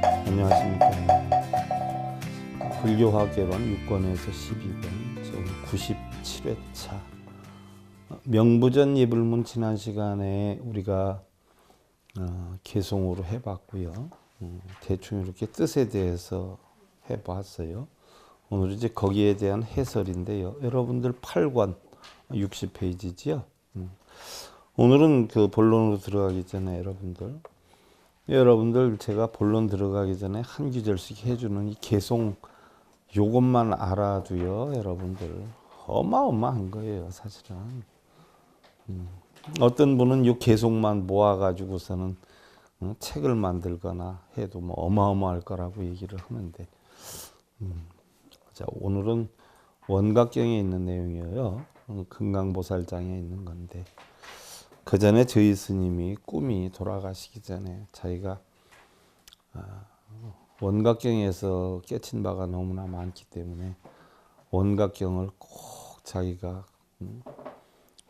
안녕하십니까. 불교화개론 6권에서 12권 지금 97회차 명부전 예불문 지난 시간에 우리가 개송으로 해봤고요. 대충 이렇게 뜻에 대해서 해봤어요. 오늘 이제 거기에 대한 해설인데요. 여러분들 8권 60페이지지요. 오늘은 그 본론으로 들어가기 전에 여러분들 제가 본론 들어가기 전에 한 구절씩 해주는 이 개송 요것만 알아도요, 여러분들 어마어마한 거예요, 사실은. 어떤 분은 요 개송만 모아가지고서는 책을 만들거나 해도 뭐 어마어마할 거라고 얘기를 하는데, 자, 오늘은 원각경에 있는 내용이에요. 금강보살장에 있는 건데, 그 전에 저희 스님이 꿈이 돌아가시기 전에 자기가 원각경에서 깨친 바가 너무나 많기 때문에 원각경을 꼭 자기가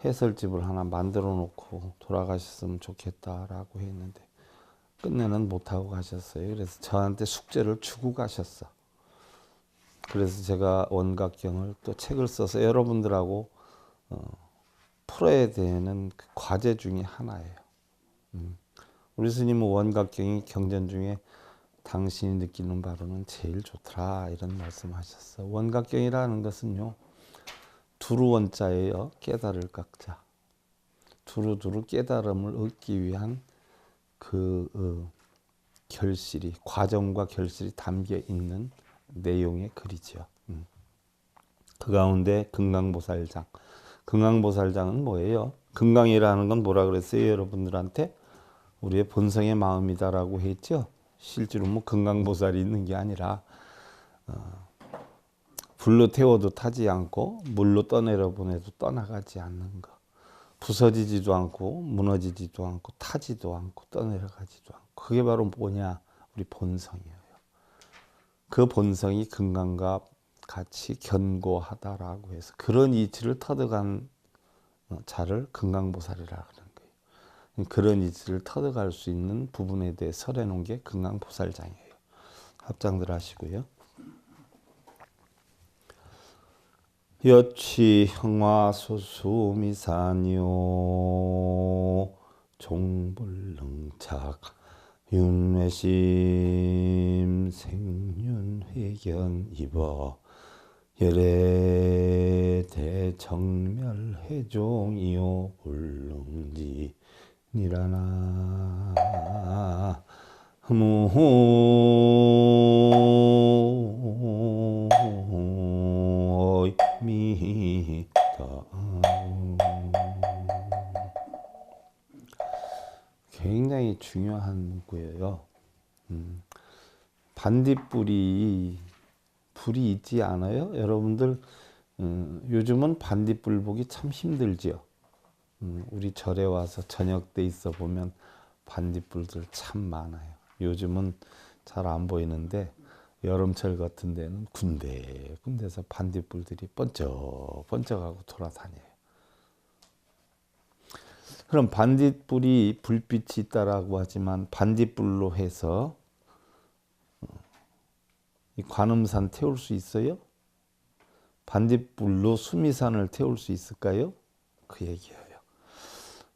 해설집을 하나 만들어 놓고 돌아가셨으면 좋겠다라고 했는데 끝내는 못하고 가셨어요. 그래서 저한테 숙제를 주고 가셨어. 그래서 제가 원각경을 또 책을 써서 여러분들하고 풀어야 되는 그 과제 중에 하나예요. 우리 스님은 원각경이 경전 중에 당신이 느끼는 바로는 제일 좋더라 이런 말씀하셨어. 원각경이라는 것은요, 두루원자예요. 깨달을 각자. 두루두루 깨달음을 얻기 위한 그 결실이, 과정과 결실이 담겨 있는 내용의 글이죠. 그 가운데 금강보살장. 금강보살장은 뭐예요? 금강이라는 건 뭐라 그랬어요? 여러분들한테 우리의 본성의 마음이다라고 했죠. 실제로 뭐 금강보살이 있는 게 아니라 불로 태워도 타지 않고 물로 떠내려 보내도 떠나가지 않는 거. 부서지지도 않고 무너지지도 않고 타지도 않고 떠내려가지도 않고. 그게 바로 뭐냐? 우리 본성이에요. 그 본성이 금강과 같이 견고하다라고 해서 그런 이치를 터득한 자를 금강보살이라 그러는 거예요. 그런 이치를 터득할 수 있는 부분에 대해 설해 놓은 게 금강보살장이에요. 합장들 하시고요. 여취 형화소수미산요 종불능착 윤회심 생윤회견 입어 열애 대정멸해종이요 불능지 니라나 미다. 굉장히 중요한 거예요. 반딧불이 불이 있지 않아요? 여러분들 요즘은 반딧불 보기 참 힘들지요. 우리 절에 와서 저녁 때 있어 보면 반딧불들 참 많아요. 요즘은 잘 안 보이는데 여름철 같은 데는 군데군데서 반딧불들이 번쩍번쩍하고 돌아다녀요. 그럼 반딧불이 불빛이 있다라고 하지만 반딧불로 해서 이 관음산 태울 수 있어요? 반딧불로 수미산을 태울 수 있을까요? 그 얘기예요.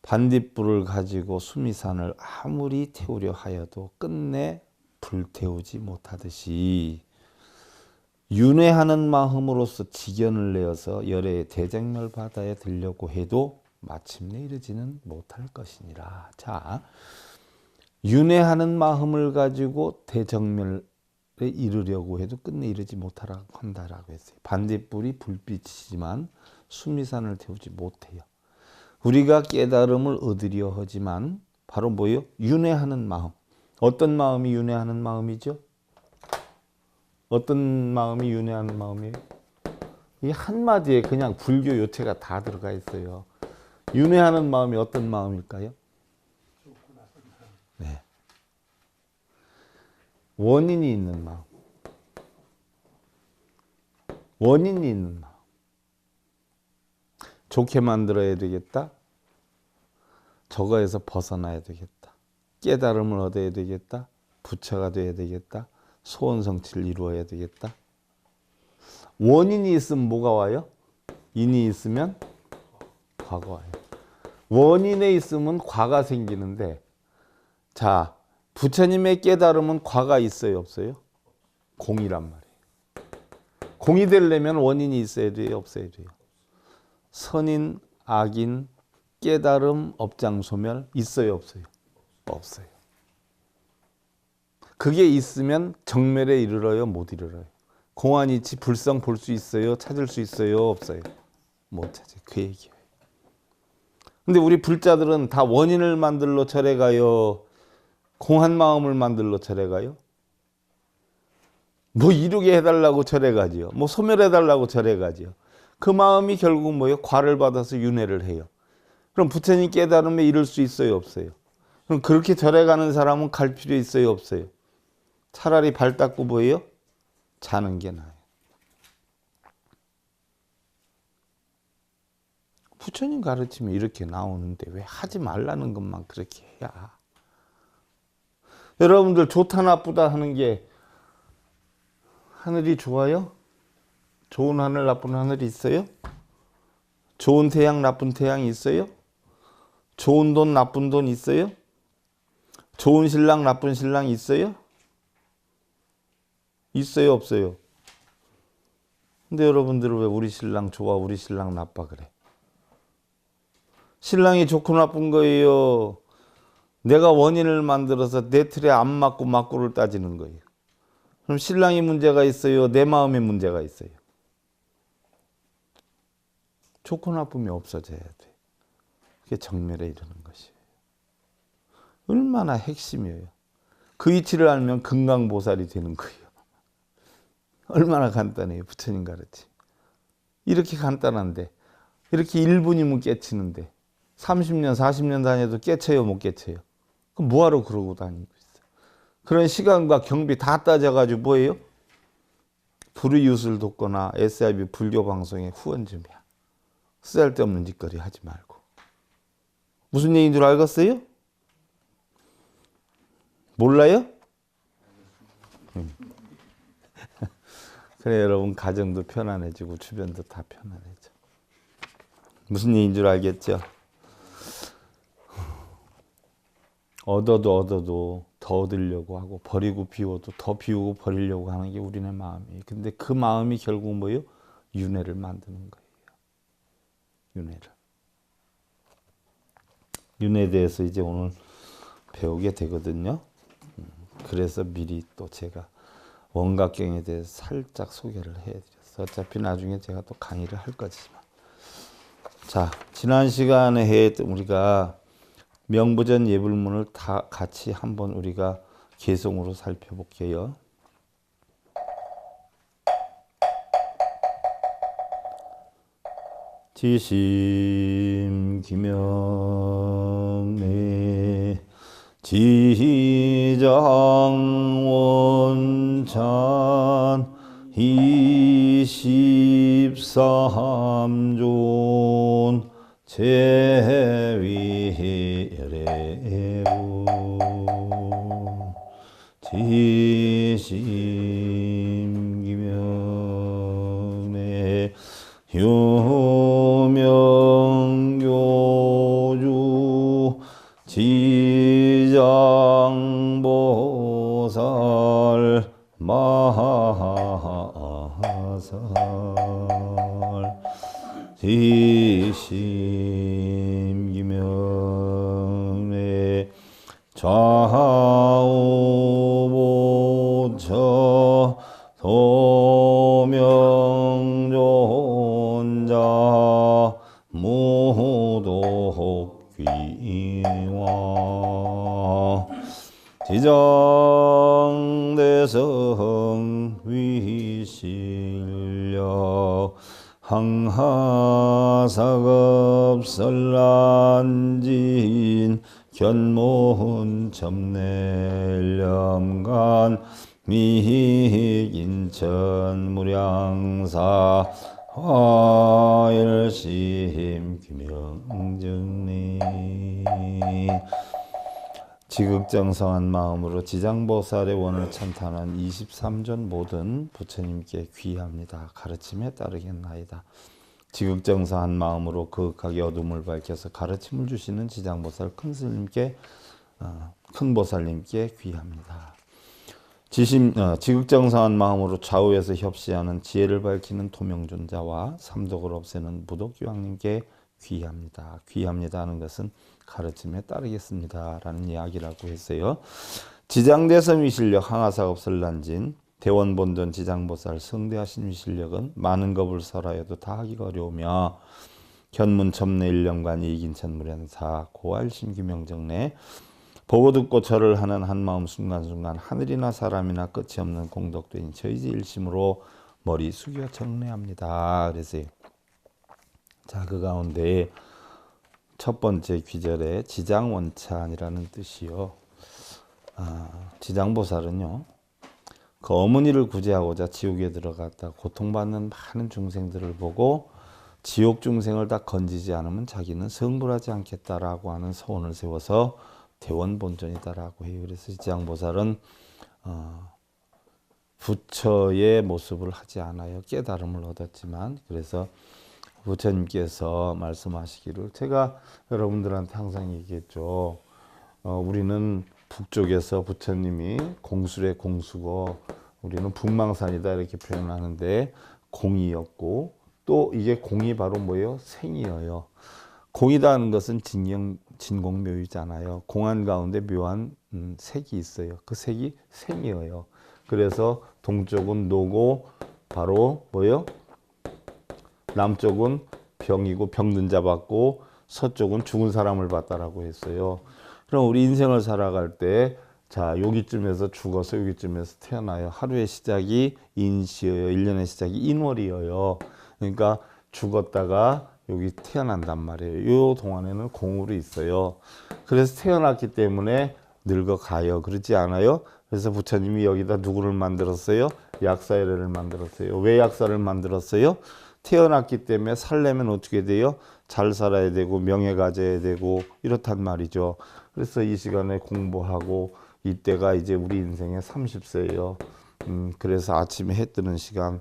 반딧불을 가지고 수미산을 아무리 태우려 하여도 끝내 불태우지 못하듯이 윤회하는 마음으로서 직연을 내어서 열의 대정멸 바다에 들려고 해도 마침내 이르지는 못할 것이니라. 자, 윤회하는 마음을 가지고 대정멸에 이르려고 해도 끝내 이르지 못하라고 한다라고 했어요. 반딧불이 불빛이지만 수미산을 태우지 못해요. 우리가 깨달음을 얻으려 하지만 바로 뭐예요? 윤회하는 마음. 어떤 마음이 윤회하는 마음이죠? 어떤 마음이 윤회하는 마음이에요? 이 한마디에 그냥 불교 요체가 다 들어가 있어요. 윤회하는 마음이 어떤 마음일까요? 네. 원인이 있는 마음. 원인이 있는 마음. 좋게 만들어야 되겠다. 저거에서 벗어나야 되겠다. 깨달음을 얻어야 되겠다. 부처가 돼야 되겠다. 소원 성취를 이루어야 되겠다. 원인이 있으면 뭐가 와요? 인이 있으면 과가 와요. 원인에 있으면 과가 생기는데, 자, 부처님의 깨달음은 과가 있어요, 없어요? 공이란 말이에요. 공이 되려면 원인이 있어야 돼요, 없어야 돼요? 선인, 악인, 깨달음, 업장소멸 있어요, 없어요? 없어요. 그게 있으면 정멸에 이르러요, 못 이르러요? 공안이치 불성 볼 수 있어요, 찾을 수 있어요, 없어요? 못 찾아요. 그 얘기예요. 근데 우리 불자들은 다 원인을 만들러 절에 가요, 공한 마음을 만들러 절에 가요? 뭐 이루게 해달라고 절에 가지요. 뭐 소멸해달라고 절에 가지요. 그 마음이 결국 뭐예요? 과를 받아서 윤회를 해요. 그럼 부처님 깨달음에 이를 수 있어요, 없어요? 그럼 그렇게 절에 가는 사람은 갈 필요 있어요, 없어요? 차라리 발 닦고 뭐예요? 자는 게 나아요. 부처님 가르치면 이렇게 나오는데 왜 하지 말라는 것만 그렇게 해야. 여러분들 좋다 나쁘다 하는 게 하늘이 좋아요? 좋은 하늘 나쁜 하늘이 있어요? 좋은 태양 나쁜 태양이 있어요? 좋은 돈 나쁜 돈 있어요? 좋은 신랑 나쁜 신랑 있어요? 있어요, 없어요? 근데 여러분들은 왜 우리 신랑 좋아, 우리 신랑 나빠 그래? 신랑이 좋고 나쁜 거예요. 내가 원인을 만들어서 내 틀에 안 맞고 맞고를 따지는 거예요. 그럼 신랑이 문제가 있어요, 내 마음에 문제가 있어요? 좋고 나쁨이 없어져야 돼. 그게 정멸에 이르는 것이에요. 얼마나 핵심이에요. 그 이치를 알면 금강보살이 되는 거예요. 얼마나 간단해요, 부처님 가르치. 이렇게 간단한데, 이렇게 1분이면 깨치는데 30년 40년 다녀도 깨쳐요, 못 깨쳐요? 그럼 뭐하러 그러고 다니고 있어? 그런 시간과 경비 다 따져가지고 뭐예요? 불의웃을 돕거나 SIB 불교 방송에 후원 좀 해. 쓸데없는 짓거리 하지 말고. 무슨 얘기인 줄 알겠어요? 몰라요? 그래, 여러분 가정도 편안해지고 주변도 다 편안해져. 무슨 얘기인 줄 알겠죠? 얻어도 더 얻으려고 하고, 버리고 비워도 더 비우고 버리려고 하는 게 우리네 마음이에요. 근데 그 마음이 결국 뭐예요? 윤회를 만드는 거예요. 윤회를. 윤회에 대해서 이제 오늘 배우게 되거든요. 그래서 미리 또 제가 원각경에 대해서 살짝 소개를 해드렸어요. 어차피 나중에 제가 또 강의를 할 거지만. 자, 지난 시간에 했던 우리가 명부전 예불문을 다 같이 한번 우리가 개성으로 살펴볼게요. 지심 기명내 지장원찬 23존 제위례구 지심기명내 유명교주 지장보살 마하살 지심기명내 좌우보처 도명존자 무독귀와 지정대성 위실력 항하사급설란진 견문 첨례렴간 미익인천 무량사 화열심 규명정리 지극정성한 마음으로 지장보살의 원을 찬탄한 23전 모든 부처님께 귀의합니다. 가르침에 따르겠나이다. 지극정성한 마음으로 그윽하게 어둠을 밝혀서 가르침을 주시는 지장보살 큰 보살님께 귀의합니다. 지극정성한 마음으로 좌우에서 협시하는 지혜를 밝히는 토명존자와 삼독을 없애는 무독기왕님께 귀의합니다. 귀의합니다 하는 것은 가르침에 따르겠습니다 라는 이야기라고 했어요. 지장대섬 위실력 항아사 없을난진 대원본전 지장보살 성대하신 위실력은 많은 겁을 설하여도 다 하기가 어려우며 견문첨내 일념관 이긴천무련사 고알심규명정내 보고 듣고 절을 하는 한마음 순간순간 하늘이나 사람이나 끝이 없는 공덕된 저희지일심으로 머리 숙여 정례합니다. 그래서 자, 그 가운데 첫 번째 귀절에 지장원찬이라는 뜻이요. 지장보살은요, 그 어머니를 구제하고자 지옥에 들어갔다 고통받는 많은 중생들을 보고 지옥 중생을 다 건지지 않으면 자기는 성불하지 않겠다라고 하는 서원을 세워서 대원본전이다라고 해요. 그래서 지장보살은 부처의 모습을 하지 않아요. 깨달음을 얻었지만, 그래서 부처님께서 말씀하시기를, 제가 여러분들한테 항상 얘기했죠. 우리는 북쪽에서 부처님이 공술의 공수고 우리는 북망산이다 이렇게 표현하는데, 공이었고 또 이게 공이 바로 뭐예요? 생이에요. 공이라는 것은 진공묘유잖아요. 공안 가운데 묘한 색이 있어요. 그 색이 생이에요. 그래서 동쪽은 노고 바로 뭐예요? 남쪽은 병이고 병든 자 받고 서쪽은 죽은 사람을 받다라고 했어요. 그럼 우리 인생을 살아갈 때, 자, 여기쯤에서 죽어서 여기쯤에서 태어나요. 하루의 시작이 인시여요. 1년의 시작이 인월이에요. 그러니까 죽었다가 여기 태어난단 말이에요. 이 동안에는 공으로 있어요. 그래서 태어났기 때문에 늙어가요. 그렇지 않아요? 그래서 부처님이 여기다 누구를 만들었어요? 약사열애를 만들었어요. 왜 약사를 만들었어요? 태어났기 때문에 살려면 어떻게 돼요? 잘 살아야 되고 명예 가져야 되고 이렇단 말이죠. 그래서 이 시간에 공부하고, 이때가 이제 우리 인생의 30세예요. 그래서 아침에 해 뜨는 시간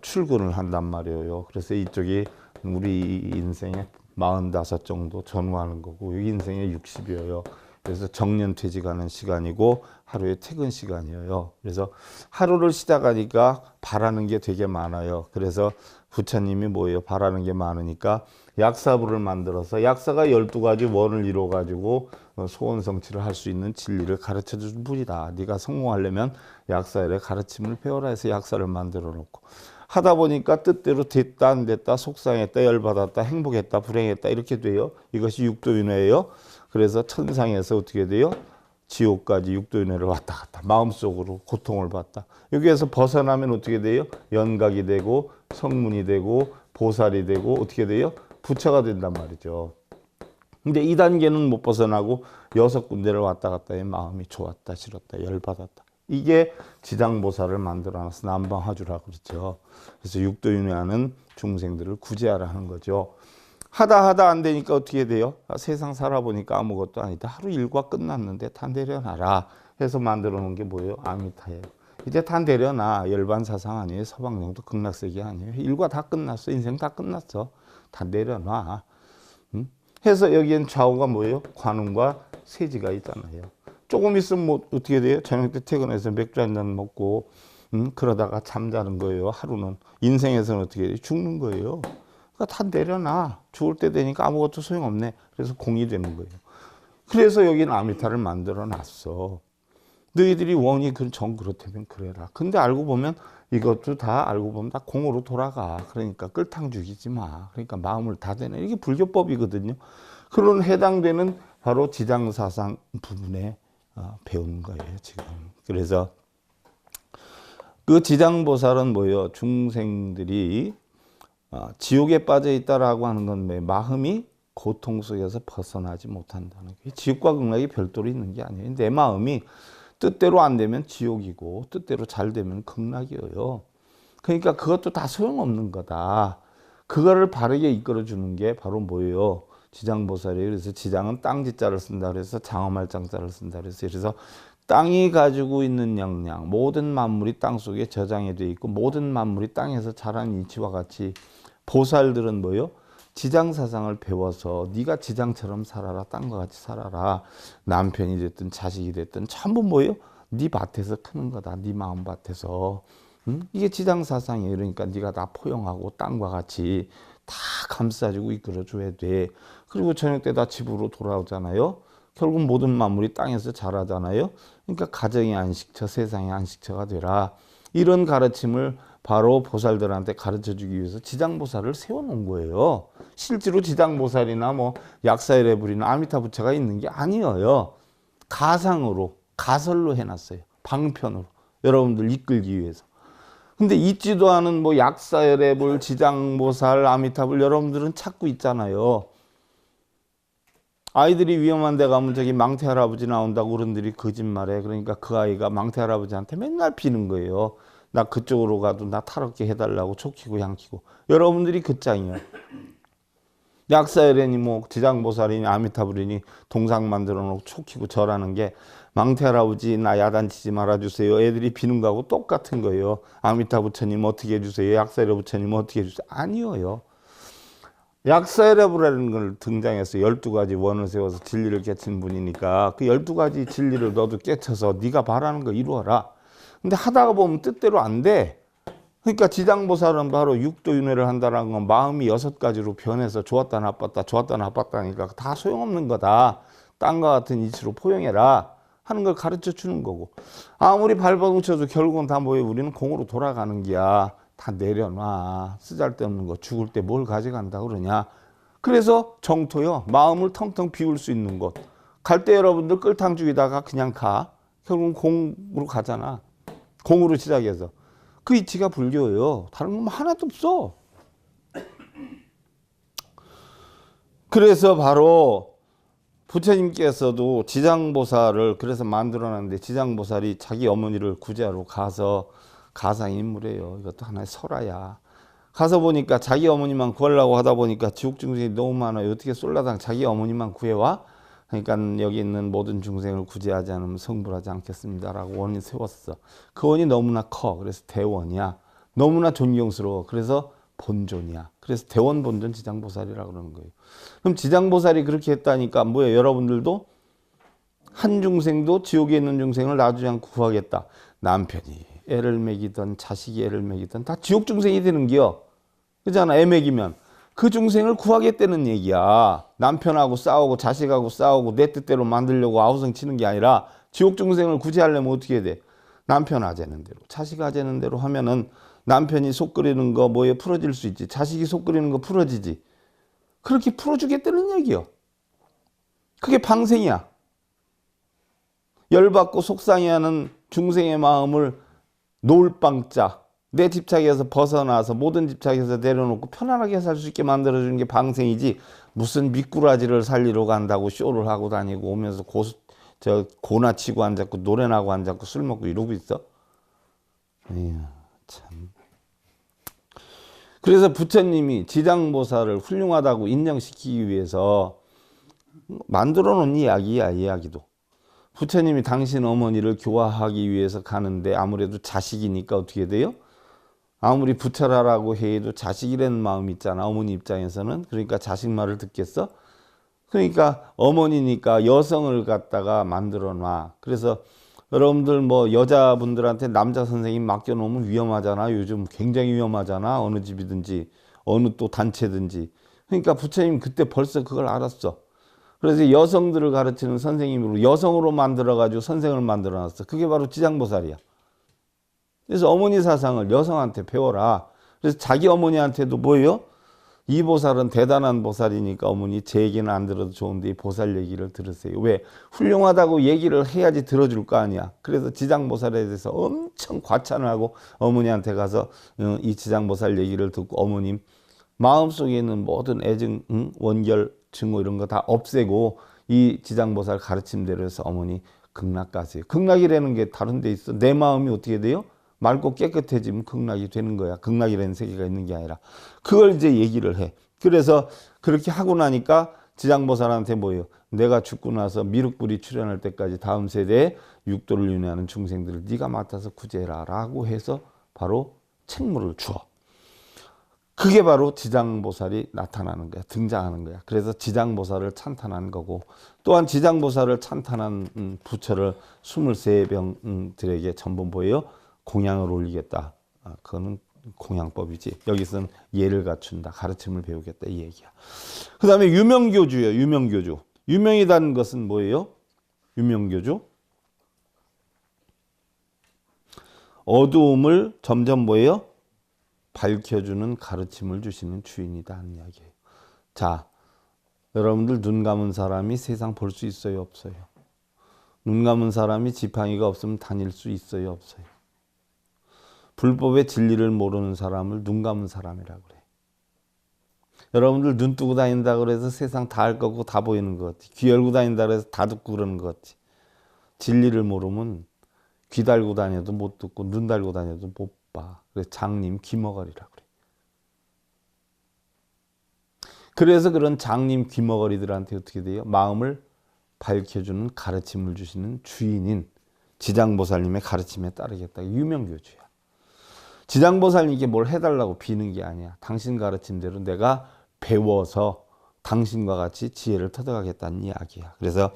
출근을 한단 말이에요. 그래서 이쪽이 우리 인생의 45 정도 전후하는 거고, 여기 인생의 60이에요. 그래서 정년퇴직하는 시간이고 하루의 퇴근 시간이에요. 그래서 하루를 시작하니까 바라는 게 되게 많아요. 그래서 부처님이 뭐예요? 바라는 게 많으니까 약사부를 만들어서 약사가 12가지 원을 이루어 가지고 소원 성취를 할 수 있는 진리를 가르쳐 준 분이다. 네가 성공하려면 약사의 가르침을 배워라 해서 약사를 만들어 놓고, 하다 보니까 뜻대로 됐다 안 됐다, 속상했다 열받았다 행복했다 불행했다 이렇게 돼요. 이것이 육도윤회예요. 그래서 천상에서 어떻게 돼요? 지옥까지 육도윤회를 왔다 갔다 마음속으로 고통을 받다. 여기에서 벗어나면 어떻게 돼요? 연각이 되고 성문이 되고 보살이 되고 어떻게 돼요? 부처가 된단 말이죠. 근데 2단계는 못 벗어나고 6군데를 왔다 갔다 해. 마음이 좋았다 싫었다 열받았다. 이게 지장보살을 만들어놔서 남방화주라고 그러죠. 그래서 육도윤회하는 중생들을 구제하라 하는 거죠. 하다 안 되니까 어떻게 돼요? 세상 살아보니까 아무것도 아니다. 하루 일과 끝났는데 다 내려놔라 해서 만들어 놓은 게 뭐예요? 아미타예요. 이제 다 내려놔. 열반사상 아니에요. 서방령도 극락세계 아니에요. 일과 다 끝났어. 인생 다 끝났어. 다 내려놔. 해서 여기엔 좌우가 뭐예요? 관음과 세지가 있잖아요. 조금 있으면 뭐 어떻게 돼요? 저녁 때 퇴근해서 맥주 한잔 먹고 그러다가 잠자는 거예요. 하루는. 인생에서는 어떻게 돼요? 죽는 거예요. 그러니까 다 내려놔. 죽을 때 되니까 아무것도 소용없네. 그래서 공이 되는 거예요. 그래서 여기는 아미타를 만들어 놨어. 너희들이 원이 정 그렇다면 그래라. 근데 알고 보면 이것도 다 알고 보면 다 공으로 돌아가. 그러니까 끌탕 죽이지 마. 그러니까 마음을 다 되네. 이게 불교법이거든요. 그런 해당되는 바로 지장사상 부분에 배운 거예요, 지금. 그래서 그 지장보살은 뭐예요? 중생들이 지옥에 빠져 있다라고 하는 건 왜? 마음이 고통 속에서 벗어나지 못한다는 거예요. 지옥과 극락이 별도로 있는 게 아니에요. 내 마음이 뜻대로 안 되면 지옥이고 뜻대로 잘 되면 극락이에요. 그러니까 그것도 다 소용없는 거다. 그거를 바르게 이끌어 주는 게 바로 뭐예요? 지장보살이에요. 그래서 지장은 땅지자를 쓴다 그래서 장엄할 장자를 쓴다 그래서 땅이 가지고 있는 영양, 모든 만물이 땅 속에 저장이 되어 있고 모든 만물이 땅에서 자란 이치와 같이 보살들은 뭐요? 지장 사상을 배워서 네가 지장처럼 살아라, 땅과 같이 살아라. 남편이 됐든 자식이 됐든 전부 뭐예요? 네 밭에서 크는 거다. 네 마음 밭에서. 응? 이게 지장 사상이에요. 그러니까 네가 다 포용하고 땅과 같이 다 감싸주고 이끌어줘야 돼. 그리고 저녁 때 다 집으로 돌아오잖아요. 결국 모든 만물이 땅에서 자라잖아요. 그러니까 가정의 안식처, 세상의 안식처가 되라. 이런 가르침을 바로 보살들한테 가르쳐주기 위해서 지장보살을 세워놓은 거예요. 실제로 지장보살이나 뭐 약사일에 부리는 아미타 부처가 있는 게 아니에요. 가상으로, 가설로 해놨어요. 방편으로. 여러분들 이끌기 위해서. 근데 있지도 않은 뭐 약사열애불, 지장보살, 아미타불 여러분들은 찾고 있잖아요. 아이들이 위험한 데 가면 저기 망태 할아버지 나온다고 어른들이 거짓말해. 그러니까 그 아이가 망태 할아버지한테 맨날 비는 거예요. 나 그쪽으로 가도 나 탈없게 해달라고 촉키고 향키고. 여러분들이 그 짱이에요. 약사열애니 뭐 지장보살이니 아미타불이니 동상 만들어 놓고 촉키고 절하는 게 망태 할아버지 나 야단치지 말아주세요. 애들이 비는 거하고 똑같은 거예요. 아미타 부처님 어떻게 해주세요. 약사열애 부처님 어떻게 해주세요. 아니에요. 약사열애부라는 걸 등장해서 12가지 원을 세워서 진리를 깨친 분이니까 그 12가지 진리를 너도 깨쳐서 네가 바라는 거 이루어라. 근데 하다가 보면 뜻대로 안 돼. 그러니까 지장보살은 바로 육도윤회를 한다는 건 마음이 6가지로 변해서 좋았다 나빴다 좋았다 나빴다니까 다 소용없는 거다. 땅과 같은 이치로 포용해라 하는 걸 가르쳐 주는 거고, 아무리 발버둥쳐도 결국은 다 뭐예요? 우리는 공으로 돌아가는 기야. 다 내려놔. 쓰잘데없는 거 죽을 때 뭘 가져간다 그러냐. 그래서 정토요, 마음을 텅텅 비울 수 있는 곳. 갈 때 여러분들 끌탕 죽이다가 그냥 가. 결국은 공으로 가잖아. 공으로 시작해서. 그 이치가 불교예요. 다른 건 하나도 없어. 그래서 바로 부처님께서도 지장보살을 그래서 만들어놨는데, 지장보살이 자기 어머니를 구제하러 가서, 가상인물이에요. 이것도 하나의 설화야. 가서 보니까 자기 어머니만 구하려고 하다 보니까 지옥 중생이 너무 많아요. 어떻게 쏠라당 자기 어머니만 구해와? 그러니까 여기 있는 모든 중생을 구제하지 않으면 성불하지 않겠습니다라고 원인 세웠어. 그 원이 너무나 커. 그래서 대원이야. 너무나 존경스러워. 그래서 본존이야. 그래서 대원 본존 지장보살이라고 그러는 거예요. 그럼 지장보살이 그렇게 했다니까 뭐예요? 여러분들도 한 중생도 지옥에 있는 중생을 놔두지 않고 구하겠다. 남편이 애를 먹이든 자식이 애를 먹이든 다 지옥 중생이 되는 기요. 그잖아. 애 먹이면 그 중생을 구하겠다는 얘기야. 남편하고 싸우고 자식하고 싸우고 내 뜻대로 만들려고 아우성 치는 게 아니라 지옥 중생을 구제하려면 어떻게 해야 돼? 남편 아재는 대로, 자식 아재는 대로 하면은 남편이 속 끓이는 거 뭐에 풀어질 수 있지. 자식이 속 끓이는 거 풀어지지. 그렇게 풀어주겠다는 얘기요. 그게 방생이야. 열받고 속상해하는 중생의 마음을 노을방자, 내 집착에서 벗어나서 모든 집착에서 내려놓고 편안하게 살 수 있게 만들어주는 게 방생이지, 무슨 미꾸라지를 살리러 간다고 쇼를 하고 다니고 오면서 고나 치고 앉았고 노래나 하고 앉았고 술 먹고 이러고 있어? 에휴, 참. 그래서 부처님이 지장보살을 훌륭하다고 인정시키기 위해서 만들어 놓은 이야기야. 이야기도 부처님이 당신 어머니를 교화하기 위해서 가는데 아무래도 자식이니까 어떻게 돼요? 아무리 부처라라고 해도 자식이라는 마음이 있잖아. 어머니 입장에서는. 그러니까 자식 말을 듣겠어? 그러니까 어머니니까 여성을 갖다가 만들어 놔. 그래서 여러분들 뭐 여자분들한테 남자 선생님 맡겨놓으면 위험하잖아. 요즘 굉장히 위험하잖아. 어느 집이든지 어느 또 단체든지. 그러니까 부처님 그때 벌써 그걸 알았어. 그래서 여성들을 가르치는 선생님으로 여성으로 만들어가지고 선생을 만들어놨어. 그게 바로 지장보살이야. 그래서 어머니 사상을 여성한테 배워라. 그래서 자기 어머니한테도 뭐예요? 이 보살은 대단한 보살이니까 어머니 제 얘기는 안 들어도 좋은데 이 보살 얘기를 들으세요. 왜? 훌륭하다고 얘기를 해야지 들어줄 거 아니야. 그래서 지장보살에 대해서 엄청 과찬을 하고 어머니한테 가서 이 지장보살 얘기를 듣고 어머님 마음속에 있는 모든 애증, 원결, 증오 이런 거 다 없애고 이 지장보살 가르침대로 해서 어머니 극락 가세요. 극락이라는 게 다른 데 있어. 내 마음이 어떻게 돼요? 맑고 깨끗해지면 극락이 되는 거야. 극락이라는 세계가 있는 게 아니라. 그걸 이제 얘기를 해. 그래서 그렇게 하고 나니까 지장보살한테 뭐예요? 내가 죽고 나서 미륵불이 출현할 때까지 다음 세대에 육도를 윤회하는 중생들을 네가 맡아서 구제해라 라고 해서 바로 책무를 주어. 그게 바로 지장보살이 나타나는 거야. 등장하는 거야. 그래서 지장보살을 찬탄한 거고, 또한 지장보살을 찬탄한 부처를 23병들에게 전부 뭐예요? 공양을 올리겠다. 그거는 공양법이지. 여기서는 예를 갖춘다. 가르침을 배우겠다. 이 얘기야. 그 다음에 유명교주예요. 유명교주. 유명이라는 것은 뭐예요? 유명교주. 어두움을 점점 뭐예요? 밝혀주는 가르침을 주시는 주인이다 하는 이야기예요. 자, 여러분들 눈 감은 사람이 세상 볼 수 있어요? 없어요? 눈 감은 사람이 지팡이가 없으면 다닐 수 있어요? 없어요? 불법의 진리를 모르는 사람을 눈 감은 사람이라고 그래. 여러분들 눈 뜨고 다닌다 그래서 세상 다 알 거고 다 보이는 것 같지. 귀 열고 다닌다 그래서 다 듣고 그러는 것 같지. 진리를 모르면 귀 달고 다녀도 못 듣고 눈 달고 다녀도 못 봐. 그래서 장님 귀머거리라고 그래. 그래서 그런 장님 귀머거리들한테 어떻게 돼요? 마음을 밝혀주는 가르침을 주시는 주인인 지장보살님의 가르침에 따르겠다. 유명교주야. 지장보살님께 뭘 해달라고 비는 게 아니야. 당신 가르침대로 내가 배워서 당신과 같이 지혜를 터득하겠다는 이야기야. 그래서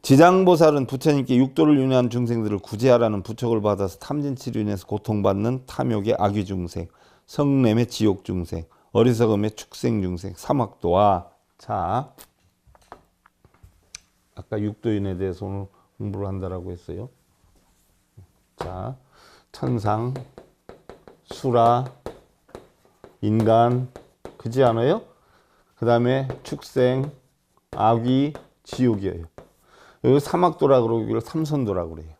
지장보살은 부처님께 육도를 윤회한 중생들을 구제하라는 부촉을 받아서 탐진치료 인해서 고통받는 탐욕의 악귀 중생, 성냄의 지옥 중생, 어리석음의 축생 중생, 사막도와, 자, 아까 육도윤에 대해서 오늘 공부를 한다라고 했어요. 자, 천상, 수라, 인간, 그지 않아요? 그 다음에 축생, 악귀, 지옥이에요. 여기 사막도라 그러기를 삼선도라 그래요.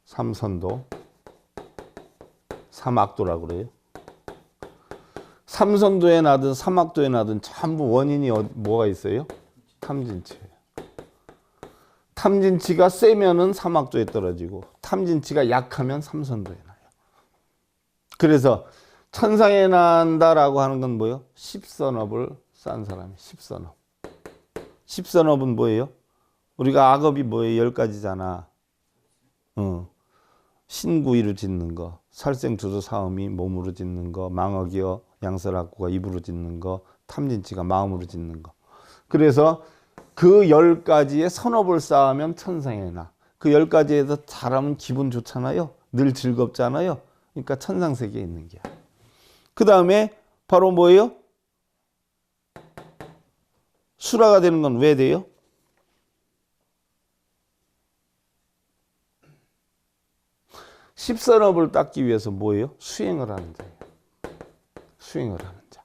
삼선도, 사막도라 그래요. 삼선도에 나든 사막도에 나든 전부 원인이 뭐가 있어요? 탐진치예요. 탐진치가 세면은 사막도에 떨어지고 탐진치가 약하면 삼선도에 나요. 그래서 천상에 난다라고 하는 건 뭐예요? 십선업을 싼 사람이 십선업. 십선업은 뭐예요? 우리가 악업이 뭐예요? 10가지잖아. 신구이로 짓는 거, 살생투도 사음이 몸으로 짓는 거, 망어기어 양설악구가 입으로 짓는 거, 탐진치가 마음으로 짓는 거. 그래서 그 10가지의 선업을 쌓으면 천상에 나. 그 10가지에서 잘하면 기분 좋잖아요. 늘 즐겁잖아요. 그러니까 천상세계에 있는 게야. 그 다음에 바로 뭐예요? 수라가 되는 건 왜 돼요? 십선업을 닦기 위해서 뭐예요? 수행을 하는 자예요. 수행을 하는 자.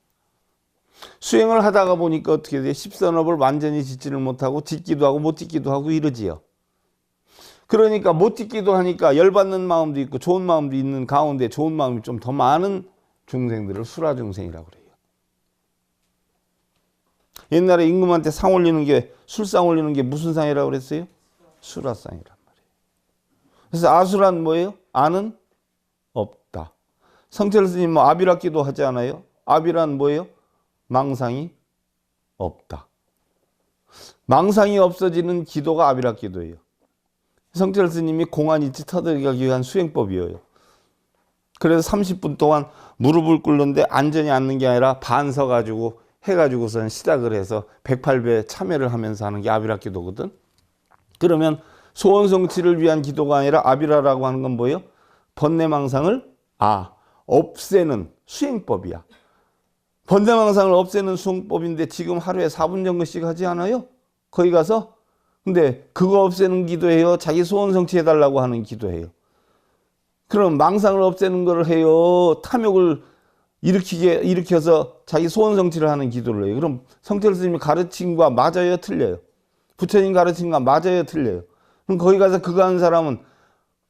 수행을 하다가 보니까 어떻게 돼요? 십선업을 완전히 짓지를 못하고 짓기도 하고 못 짓기도 하고 이러지요. 그러니까 못 짓기도 하니까 열받는 마음도 있고 좋은 마음도 있는 가운데 좋은 마음이 좀 더 많은 중생들을 수라 중생이라고 그래요. 옛날에 임금한테 상 올리는 게, 술상 올리는 게 무슨 상이라고 그랬어요? 수라상이란 말이에요. 그래서 아수란 뭐예요? 아는 없다. 성철 스님 뭐 아비라기도 하지 않아요? 아비란 뭐예요? 망상이 없다. 망상이 없어지는 기도가 아비라기도예요. 성철 스님이 공안이치 터득하기 위한 수행법이에요. 그래서 30분 동안 무릎을 꿇는데 안전히 앉는 게 아니라 반 서가지고 해가지고선 시작을 해서 108배 참여를 하면서 하는 게 아비라기도거든. 그러면 소원 성취를 위한 기도가 아니라 아비라라고 하는 건 뭐예요? 번뇌망상을 없애는 수행법이야. 번뇌망상을 없애는 수행법인데 지금 하루에 4분 정도씩 하지 않아요? 거기 가서? 근데 그거 없애는 기도해요? 자기 소원 성취해달라고 하는 기도해요? 그럼 망상을 없애는 걸 해요? 탐욕을 일으켜서 자기 소원 성취를 하는 기도를 해요? 그럼 성철 스님이 가르침과 맞아요? 틀려요? 부처님 가르침과 맞아요? 틀려요? 그럼 거기 가서 그거 하는 사람은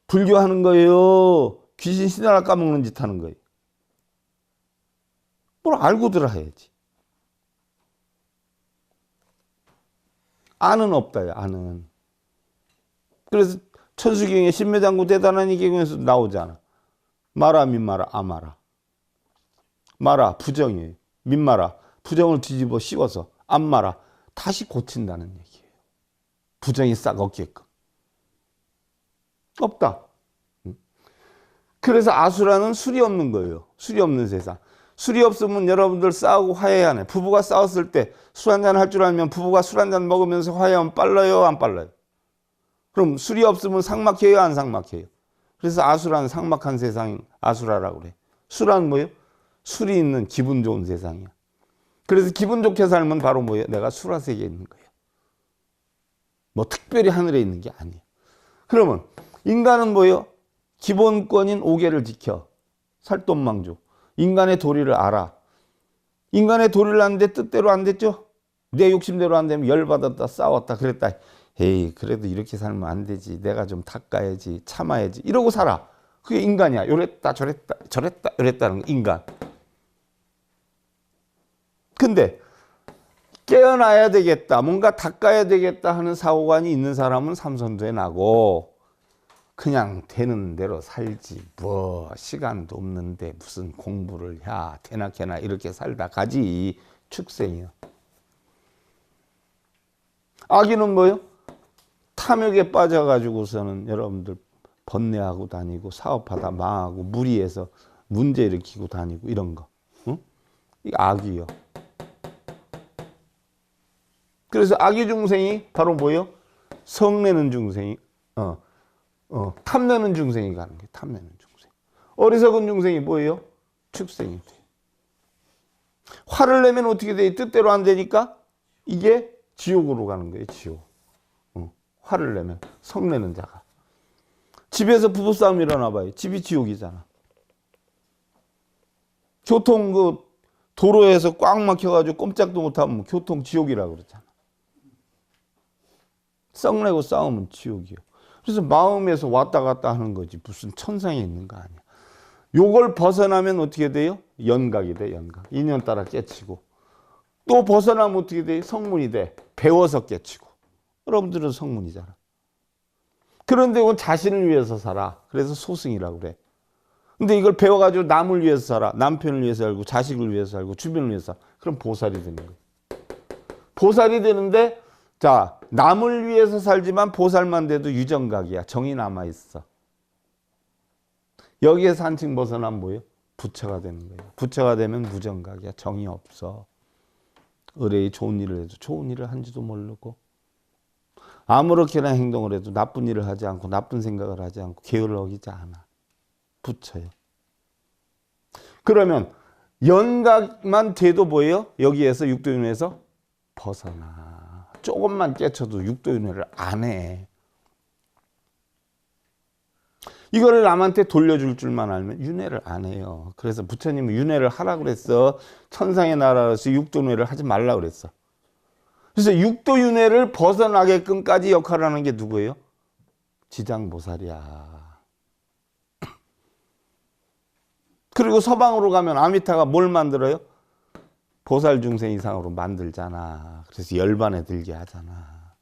불교하는 거예요? 귀신 신하나 까먹는 짓 하는 거예요? 뭘 알고들 해야지. 아는 없다요. 아는. 그래서 천수경에 신매장구 대단한 이 경에서 나오잖아. 마라 민마라 아마라. 마라 부정이에요. 민마라 부정을 뒤집어 씌워서. 안마라 다시 고친다는 얘기예요. 부정이 싹 없게끔. 없다. 그래서 아수라는 술이 없는 거예요. 술이 없는 세상. 술이 없으면 여러분들 싸우고 화해하네. 부부가 싸웠을 때 술 한잔 할 줄 알면 부부가 술 한잔 먹으면서 화해하면 빨라요, 안 빨라요? 그럼 술이 없으면 삭막해요, 안 삭막해요? 그래서 아수라는 삭막한 세상 아수라라고 그래. 술은 뭐예요? 술이 있는 기분 좋은 세상이야. 그래서 기분 좋게 살면 바로 뭐예요? 내가 수라세계에 있는 거예요. 뭐 특별히 하늘에 있는 게 아니에요. 그러면 인간은 뭐예요? 기본권인 오계를 지켜. 살돈망주. 인간의 도리를 알아. 인간의 도리를 아는데 뜻대로 안 됐죠? 내 욕심대로 안 되면 열받았다, 싸웠다, 그랬다. 에이, 그래도 이렇게 살면 안 되지. 내가 좀 닦아야지, 참아야지. 이러고 살아. 그게 인간이야. 요랬다, 저랬다, 저랬다, 이랬다는 거, 인간. 근데 깨어나야 되겠다, 뭔가 닦아야 되겠다 하는 사고관이 있는 사람은 삼선도에 나고, 그냥 되는 대로 살지. 뭐 시간도 없는데 무슨 공부를 해. 대나케나 이렇게 살다 가지. 축생이요. 아기는 뭐요? 탐욕에 빠져가지고서는 여러분들 번뇌하고 다니고 사업하다 망하고 무리해서 문제 일으키고 다니고 이런 거. 응? 이 악이요. 그래서 악의 중생이 바로 뭐요? 성내는 중생이 탐내는 중생이 가는 거예요. 탐내는 중생. 어리석은 중생이 뭐예요? 축생이 돼요. 화를 내면 어떻게 돼요? 뜻대로 안 되니까 이게 지옥으로 가는 거예요. 지옥. 화를 내면 성내는 자가. 집에서 부부싸움 일어나 봐요. 집이 지옥이잖아. 교통 도로에서 꽉 막혀가지고 꼼짝도 못하면 교통 지옥이라고 그러잖아. 썩내고 싸우면 지옥이요. 그래서 마음에서 왔다 갔다 하는 거지. 무슨 천상에 있는 거 아니야. 요걸 벗어나면 어떻게 돼요? 연각이 돼, 연각. 인연 따라 깨치고. 또 벗어나면 어떻게 돼? 성문이 돼. 배워서 깨치고. 여러분들은 성문이잖아. 그런데 이건 자신을 위해서 살아. 그래서 소승이라고 그래. 근데 이걸 배워가지고 남을 위해서 살아. 남편을 위해서 살고, 자식을 위해서 살고, 주변을 위해서 살아. 그럼 보살이 되는 거예요. 보살이 되는데, 자, 남을 위해서 살지만 보살만 돼도 유정각이야. 정이 남아있어. 여기에서 한층 벗어나면 뭐예요? 부처가 되는 거예요. 부처가 되면 무정각이야. 정이 없어. 의뢰의 좋은 일을 해도 좋은 일을 한지도 모르고, 아무렇게나 행동을 해도 나쁜 일을 하지 않고 나쁜 생각을 하지 않고 계율을 어기지 않아. 부처예요. 그러면 연각만 돼도 뭐예요? 여기에서 육도윤회에서 벗어나. 조금만 깨쳐도 육도윤회를 안 해. 이거를 남한테 돌려줄 줄만 알면 윤회를 안 해요. 그래서 부처님은 윤회를 하라 그랬어. 천상의 나라에서 육도윤회를 하지 말라 그랬어. 그래서 육도윤회를 벗어나게끔까지 역할을 하는 게 누구예요? 지장보살이야. 그리고 서방으로 가면 아미타가 뭘 만들어요? 보살 중생 이상으로 만들잖아. 그래서 열반에 들게 하잖아.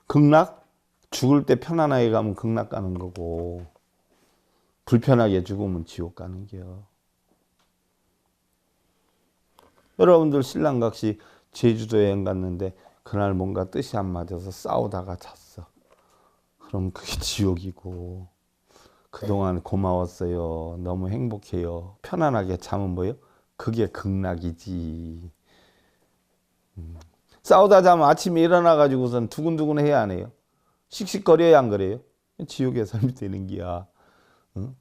극락? 죽을 때 편안하게 가면 극락 가는 거고, 불편하게 죽으면 지옥 가는 겨. 여러분들 신랑각시 제주도 여행 갔는데 그날 뭔가 뜻이 안 맞아서 싸우다가 잤어. 그럼 그게 지옥이고, 그동안 고마웠어요. 너무 행복해요. 편안하게 자면 뭐예요? 그게 극락이지. 싸우다 자면 아침에 일어나가지고선 두근두근 해야 안 해요? 씩씩거려야 안 그래요? 지옥의 삶이 되는 기야. 응?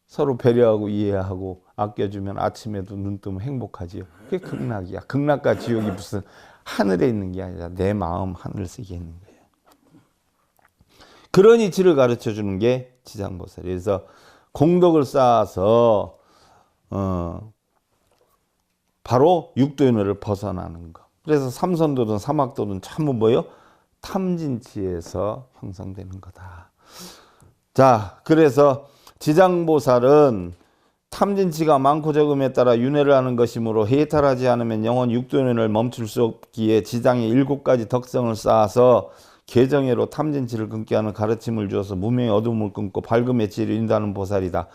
서로 배려하고 이해하고 아껴주면 아침에도 눈 뜨면 행복하지요. 그게 극락이야. 극락과 지옥이 무슨 하늘에 있는 게 아니라 내 마음 하늘 속에 있는 거예요. 그런 이치를 가르쳐 주는 게 지장보살이에요. 그래서 공덕을 쌓아서 바로 육도윤회를 벗어나는 거. 그래서 삼선도든 사막도든 전부 뭐예요? 탐진치에서 형성되는 거다. 자, 그래서 지장보살은 탐진치가 많고 적음에 따라 윤회를 하는 것이므로 해탈하지 않으면 영원 육도윤회를 멈출 수 없기에 지장의 7가지 덕성을 쌓아서 개정회로 탐진치를 끊게 하는 가르침을 주어서 무명의 어둠을 끊고 밝음의 지혜를 인도하는 보살이다.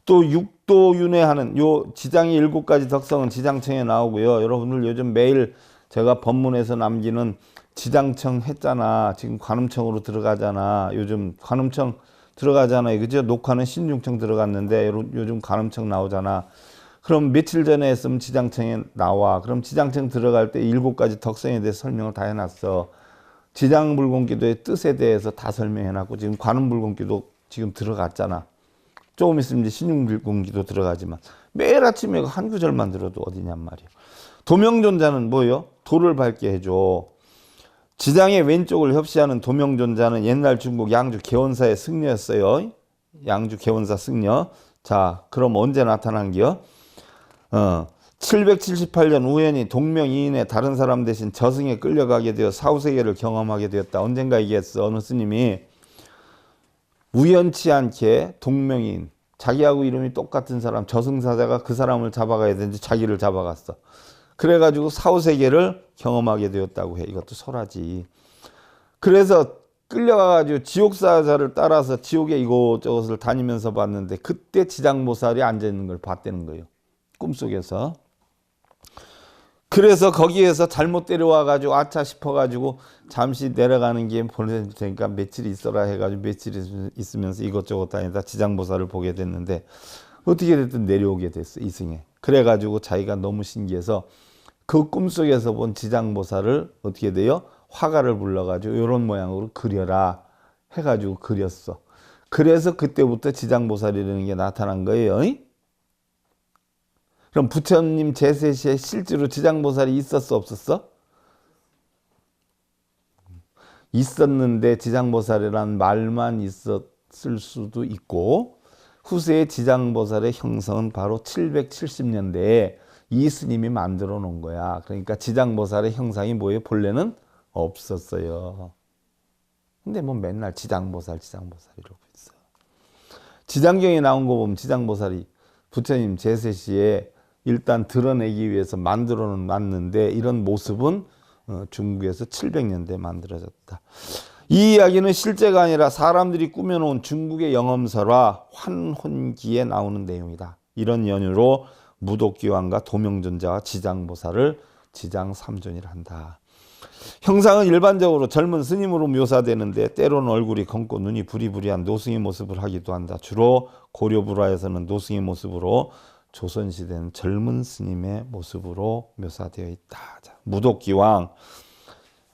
또 또 윤회하는 요 지장의 7가지 덕성은 지장청에 나오고요. 여러분들 요즘 매일 제가 법문에서 남기는 지장청 했잖아. 지금 관음청으로 들어가잖아. 요즘 관음청 들어가잖아요. 그죠? 녹화는 신중청 들어갔는데 요즘 관음청 나오잖아. 그럼 며칠 전에 했으면 지장청에 나와. 그럼 지장청 들어갈 때 7가지 덕성에 대해서 설명을 다 해놨어. 지장불공기도의 뜻에 대해서 다 설명해놨고 지금 관음불공기도 지금 들어갔잖아. 조금 있으면 이제 신중불공기도 들어가지만 매일 아침에 한 구절만 들어도 어디냔 말이야. 도명존자는 뭐요? 도를 밝게 해줘. 지장의 왼쪽을 협시하는 도명존자는 옛날 중국 양주 개원사의 승려였어요. 양주 개원사 승려. 자, 그럼 언제 나타난겨? 778년 우연히 동명이인의 다른 사람 대신 저승에 끌려가게 되어 사후세계를 경험하게 되었다. 언젠가 얘기했어. 어느 스님이 우연치 않게 동명이인, 자기하고 이름이 똑같은 사람, 저승사자가 그 사람을 잡아가야 되는지 자기를 잡아갔어. 그래가지고 사후세계를 경험하게 되었다고 해. 이것도 설하지. 그래서 끌려가가지고 지옥사자를 따라서 지옥에 이곳저곳을 다니면서 봤는데 그때 지장보살이 앉아있는 걸 봤다는 거예요. 꿈속에서. 그래서 거기에서 잘못 데려와가지고 아차 싶어가지고 잠시 내려가는 게 보낼 테니까 며칠 있어라 해가지고 며칠 있으면서 이것저것 다니다 지장보살을 보게 됐는데 어떻게 됐든 내려오게 됐어. 이승에. 그래가지고 자기가 너무 신기해서 그 꿈속에서 본 지장보살을 어떻게 돼요? 화가를 불러가지고 이런 모양으로 그려라 해가지고 그렸어. 그래서 그때부터 지장보살이라는 게 나타난 거예요. 그럼 부처님 제세 시에 실제로 지장보살이 있었어 없었어? 있었는데 지장보살이란 말만 있었을 수도 있고 후세의 지장보살의 형성은 바로 770년대에 이 스님이 만들어 놓은 거야. 그러니까 지장보살의 형상이 뭐예요? 본래는 없었어요. 근데 뭐 맨날 지장보살 이러고 있어. 지장경에 나온 거 보면 지장보살이 부처님 제세 시에 일단 드러내기 위해서 만들어는 놨는데 이런 모습은 중국에서 700년대에 만들어졌다. 이 이야기는 실제가 아니라 사람들이 꾸며놓은 중국의 영엄설화 환혼기에 나오는 내용이다. 이런 연유로 무독기왕과 도명존자와 지장보살을 지장삼존이라 한다. 형상은 일반적으로 젊은 스님으로 묘사되는데 때로는 얼굴이 검고 눈이 부리부리한 노승의 모습을 하기도 한다. 주로 고려불화에서는 노승의 모습으로 조선시대는 젊은 스님의 모습으로 묘사되어 있다. 자, 무독기왕,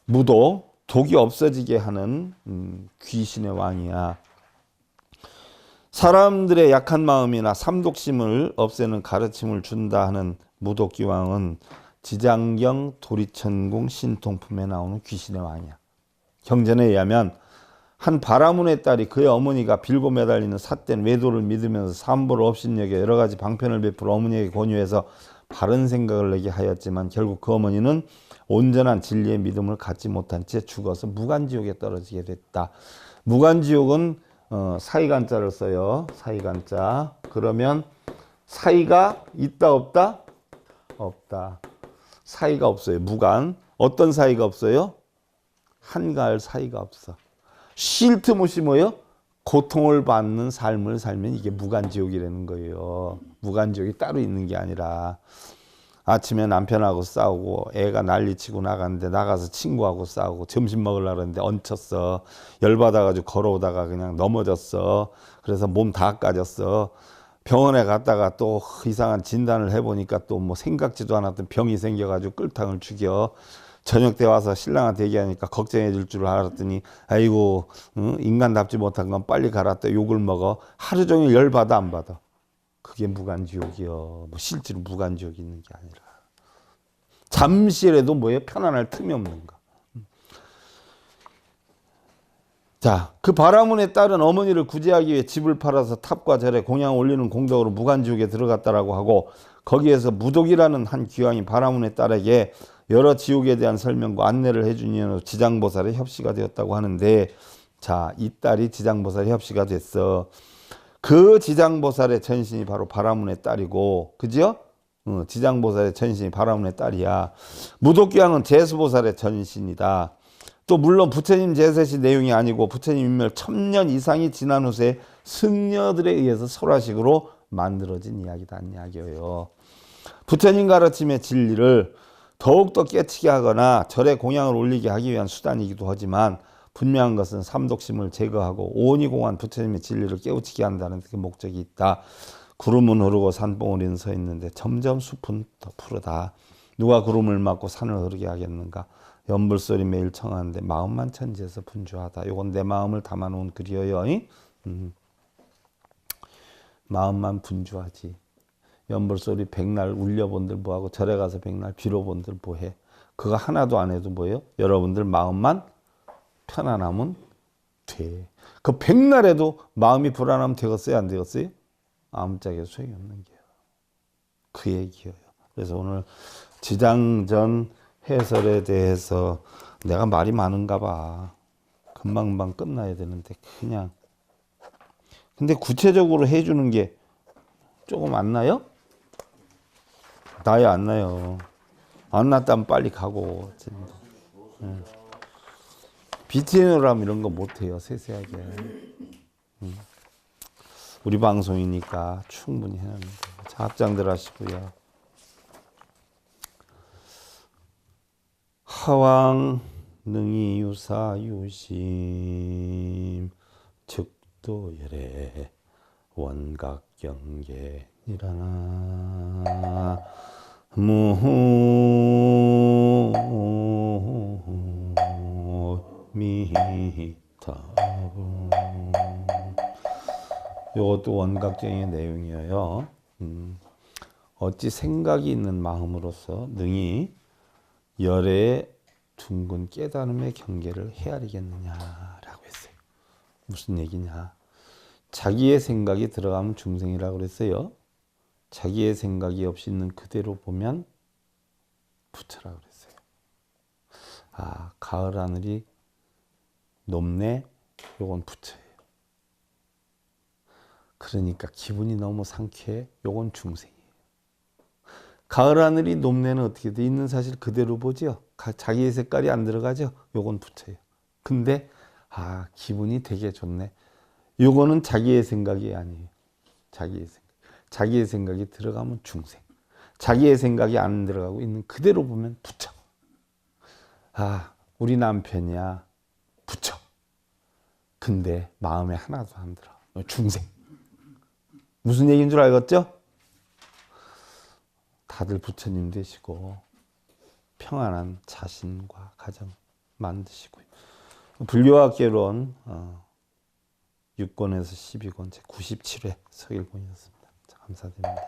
무독, 독이 없어지게 하는 귀신의 왕이야. 사람들의 약한 마음이나 삼독심을 없애는 가르침을 준다 하는 무독기왕은 지장경 도리천궁 신통품에 나오는 귀신의 왕이야. 경전에 의하면 한 바라문의 딸이 그의 어머니가 빌고 매달리는 삿된 외도를 믿으면서 삼보를 업신여겨 여러 가지 방편을 베풀어 어머니에게 권유해서 바른 생각을 내게 하였지만 결국 그 어머니는 온전한 진리의 믿음을 갖지 못한 채 죽어서 무간지옥에 떨어지게 됐다. 무간지옥은 사이간자를 써요. 사이간자. 그러면 사이가 있다 없다? 없다. 사이가 없어요. 무간. 어떤 사이가 없어요? 한가할 사이가 없어. 쉴 틈 없이 뭐예요? 고통을 받는 삶을 살면 이게 무간지옥이라는 거예요. 무간지옥이 따로 있는 게 아니라 아침에 남편하고 싸우고 애가 난리치고 나갔는데 나가서 친구하고 싸우고 점심 먹으려고 했는데 얹혔어. 열받아가지고 걸어오다가 그냥 넘어졌어. 그래서 몸 다 까졌어. 병원에 갔다가 또 이상한 진단을 해보니까 또 뭐 생각지도 않았던 병이 생겨가지고 끌탕을 죽여. 저녁 때 와서 신랑한테 얘기하니까 걱정해 줄 줄 알았더니 아이고 인간답지 못한 건 빨리 가라 또 욕을 먹어. 하루 종일 열받아 안 받아. 그게 무간지옥이요. 뭐 실제로 무간지옥이 있는 게 아니라 잠시라도 뭐에 편안할 틈이 없는 거. 자, 그 바라문의 딸은 어머니를 구제하기 위해 집을 팔아서 탑과 절에 공양 올리는 공덕으로 무간지옥에 들어갔다라고 하고 거기에서 무독이라는 한 귀왕이 바라문의 딸에게 여러 지옥에 대한 설명과 안내를 해준 이유로 지장보살의 협시가 되었다고 하는데 자, 이 딸이 지장보살의 협시가 됐어. 그 지장보살의 전신이 바로 바라문의 딸이고 그죠? 지장보살의 전신이 바라문의 딸이야. 무독귀왕은 제수보살의 전신이다. 또 물론 부처님 제세시 내용이 아니고 부처님 인멸 1000년 이상이 지난 후세 승려들에 의해서 설화식으로 만들어진 이야기다 이야기예요. 부처님 가르침의 진리를 더욱더 깨치게 하거나 절에 공양을 올리게 하기 위한 수단이기도 하지만 분명한 것은 삼독심을 제거하고 오온이 공한 부처님의 진리를 깨우치게 한다는 그 목적이 있다. 구름은 흐르고 산봉우리는 서 있는데 점점 숲은 더 푸르다. 누가 구름을 막고 산을 흐르게 하겠는가. 연불소리 매일 청하는데 마음만 천지에서 분주하다. 이건 내 마음을 담아놓은 글이에요. 마음만 분주하지. 연불소리 백날 울려본들 뭐하고 절에 가서 백날 빌어본들 뭐해. 그거 하나도 안 해도 뭐예요? 여러분들 마음만 편안하면 돼. 그 백날에도 마음이 불안하면 되겠어요? 안 되겠어요? 아무짝에 소용이 없는 게요. 그 얘기예요. 그래서 오늘 지장전 해설에 대해서 내가 말이 많은가 봐. 금방금방 끝나야 되는데 그냥. 근데 구체적으로 해주는 게 조금 안 나요? 나야 안 나요. 안 났다면 빨리 가고. BTN으로 이런 거 못해요. 세세하게. 우리 방송이니까 충분히 해놨는데. 자, 합장들 하시고요. 하왕 능이 유사 유심 즉도열애 원각경계니라나 무미타불. 이것도 원각경의 내용이에요. 어찌 생각이 있는 마음으로서 능히 열애의 둥근 깨달음의 경계를 헤아리겠느냐라고 했어요. 무슨 얘기냐? 자기의 생각이 들어가면 중생이라고 그랬어요. 자기의 생각이 없이 있는 그대로 보면 부처라고 그랬어요. 아, 가을 하늘이 높네. 요건 부처예요. 그러니까 기분이 너무 상쾌해. 요건 중생이에요. 가을 하늘이 높네는 어떻게 돼? 있는 사실 그대로 보죠. 자기의 색깔이 안 들어가죠. 요건 부처예요. 근데 기분이 되게 좋네. 요거는 자기의 생각이 아니에요. 자기의 생각이 들어가면 중생. 자기의 생각이 안 들어가고 있는 그대로 보면 부처. 우리 남편이야. 부처. 근데 마음에 하나도 안 들어. 중생. 무슨 얘기인 줄 알겠죠? 다들 부처님 되시고 평안한 자신과 가정 만드시고요. 불교학개론 6권에서 12권 제 97회 서일본이었습니다. 감사드립니다.